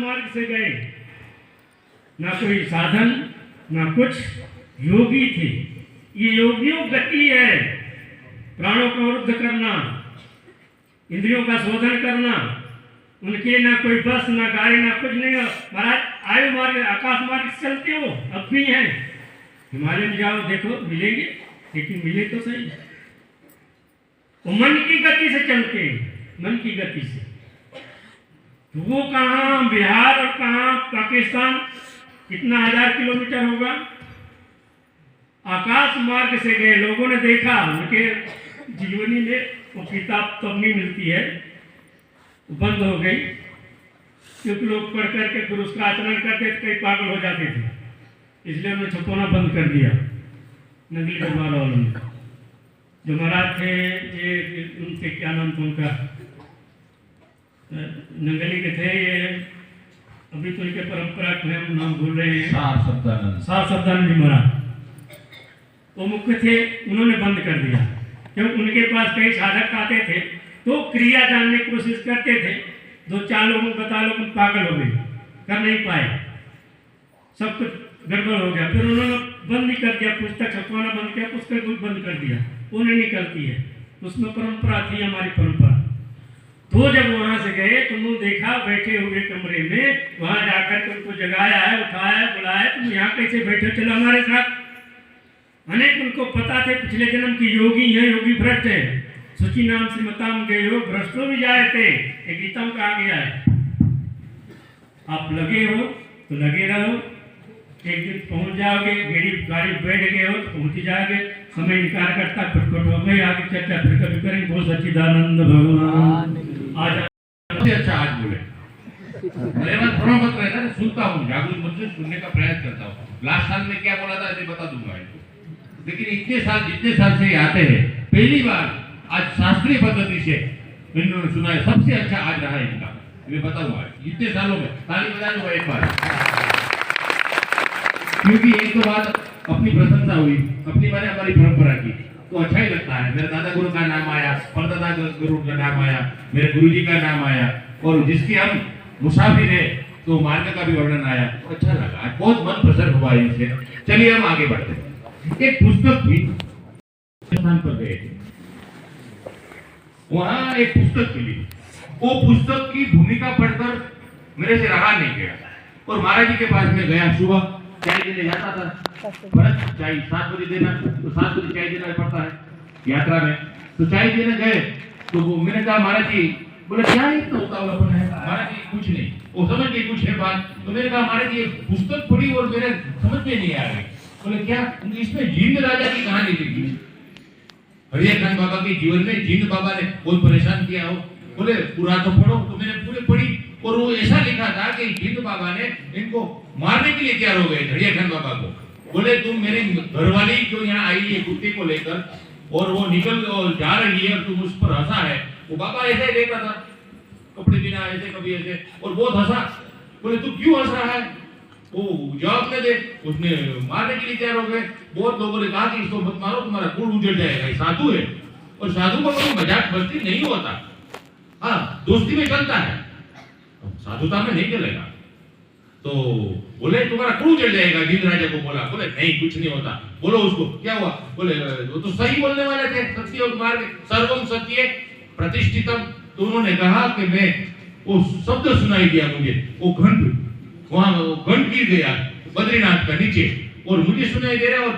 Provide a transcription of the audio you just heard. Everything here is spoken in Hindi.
मार्ग से गए, ना कोई साधन ना कुछ, योगी थे। ये योगियों गति है, प्राणों को रुद्ध करना, इंद्रियों का शोधन करना। उनके ना कोई बस ना गाड़ी ना कुछ नहीं। महाराज आयु मार्ग आकाश मार्ग से चलते हो, अब भी हैं। हिमालय में जाओ देखो मिलेंगे, लेकिन मिले तो सही। वो मन की गति से चलते हैं, मन की गति से। तो वो कहाँ बिहार और कहाँ पाकिस्तान, कितना 1000 किलोमीटर होगा। आकाश मार्ग से गए, लोगों ने देखा। उनके जीवनी में वो किताब तो नहीं मिलती है, बंद हो गई, क्योंकि लोग पढ़ करके फिर उसका आचरण करते थे, कई पागल हो जाते थे। इसलिए उन्होंने छपवाना बंद कर दिया नकली दरबार वालों ने। जो महाराज थे ये उनके क्या नाम था उनका, नंगली के थे ये, अभी तो इनके परंपरा के हम नाम भूल रहे हैं। सार सब्दानंद जी महाराज वो मुख्य थे, उन्होंने बंद कर दिया। क्योंकि उनके पास कई साधक आते थे तो क्रिया जानने की कोशिश करते थे। 2-4 लोगों को बता लो, पागल हो गए, कर नहीं पाए, सब कुछ गड़बड़ हो गया। फिर उन्होंने बंद ही कर दिया, पुस्तक छपवाना बंद किया, पुस्तक बंद कर दिया। वो नहीं निकलती है, उसमें परंपरा थी हमारी परंपरा। तो जब वहां से गए तो उन्होंने देखा बैठे हुए कमरे में, वहां जाकर के उनको जगाया है, उठाया है, बुलाया, तुम यहाँ कैसे बैठे, चलो हमारे साथ। अनेक उनको पता थे पिछले जन्म की योगी है, योगी भ्रष्ट है। सूची नाम से मताम गए हो भ्रष्टो भी जाए थे, ये गीता में कहा गया है। आप लगे हो तो लगे रहो, एक दिन पहुंच जाओगे। गाड़ी बैठ गए हो तो पहुंच जाओगे। समय इनकार करता फटफट हो गई। आगे चर्चा फिर कभी करेंगे। बहुत सच्चिदानंद भगवान आज सबसे अच्छा आज बोले। मेरे पास प्रमाण पत्र रहता है, सुनता हूँ, जागरूक मन से सुनने का प्रयास करता हूँ। लास्ट साल में क्या बोला था ये बता दूंगा इनको। लेकिन इतने साल जितने साल से ये आते हैं, पहली बार आज शास्त्रीय पद्धति से इन्होंने सुना है। सबसे अच्छा आज रहा है इनका, मैं बताऊंगा इतने सालों में। ताली बजा दूंगा एक बार, क्योंकि एक तो बात अपनी प्रशंसा हुई, अपनी बारे हमारी परंपरा की, तो अच्छा ही लगता है। मेरे दादा गुरु का नाम आया, परदादा गुरु का नाम आया, मेरे गुरुजी का नाम आया, और जिसके हम मुसाफिर है तो मार्ग का भी वर्णन आया, तो अच्छा लगा। आज बहुत मन प्रसन्न हुआ इनसे। चलिए हम आगे बढ़ते हैं। एक पुस्तक भी स्थान पर गए थे, वहां एक पुस्तक मिली। वो पुस्तक की भूमिका पढ़कर मेरे से रहा नहीं गया, और महाराज जी के पास में गया। सुबह चाय देने जाता था, भरत चाय 7 बजे देना, तो 7 बजे चाय देना पड़ता है यात्रा में। तो चाय देने गए तो वो मैंने कहा महाराज जी, बोले क्या इतना उतावलापन है? महाराज जी कुछ नहीं, वो समझ गए कुछ है बात। तो मैंने कहा महाराज जी पुस्तक पढ़ी और मेरे समझ में नहीं आ रही। बोले क्या? इसमें जिंद राजा की कहानी लिखी। हरिया खान बाबा के जीवन में जिंद बाबा ने बहुत परेशान किया हो। बोले पूरा तो पढ़ो। तो मैंने पूरे पढ़ी, और वो ऐसा लिखा था कि जिंद बाबा ने इनको मारने के लिए तैयार हो गए हरिया खान बाबा को। बोले तुम मेरी घरवाली जो यहाँ आई है कुत्ते को लेकर, और वो निकल जा रही है, और तुम उस पर हंसा है। वो बाबा ऐसे ही देखता था, कपड़े बिना ऐसे कभी ऐसे, और बहुत हंसा। बोले तू क्यों हंस रहा है? वो जवाब न दे, उसने मारने के लिए तैयार हो गए। बहुत लोगों ने कहा कि इसको मत मारो, तुम्हारा कुल उजड़ जाएगा, ये साधु है, और साधु को कोई मजाक मस्ती नहीं होता। हाँ, दोस्ती में चलता है, साधुता में नहीं चलेगा। तो बोले तुम्हारा कुल उजड़ जाएगा। जिंद राजा को बोला, बोले नहीं कुछ नहीं होता। बोलो उसको क्या हुआ? बोले वो तो सही बोलने वाले थे, सत्य और मार्ग सर्वम सत्य प्रतिष्ठितम। तो उन्होंने कहा कि मैं वो शब्द सुनाई दिया मुझे, वो घंट वहां घंट गिर गया बद्रीनाथ का नीचे, और मुझे सुनाई दे रहा है, और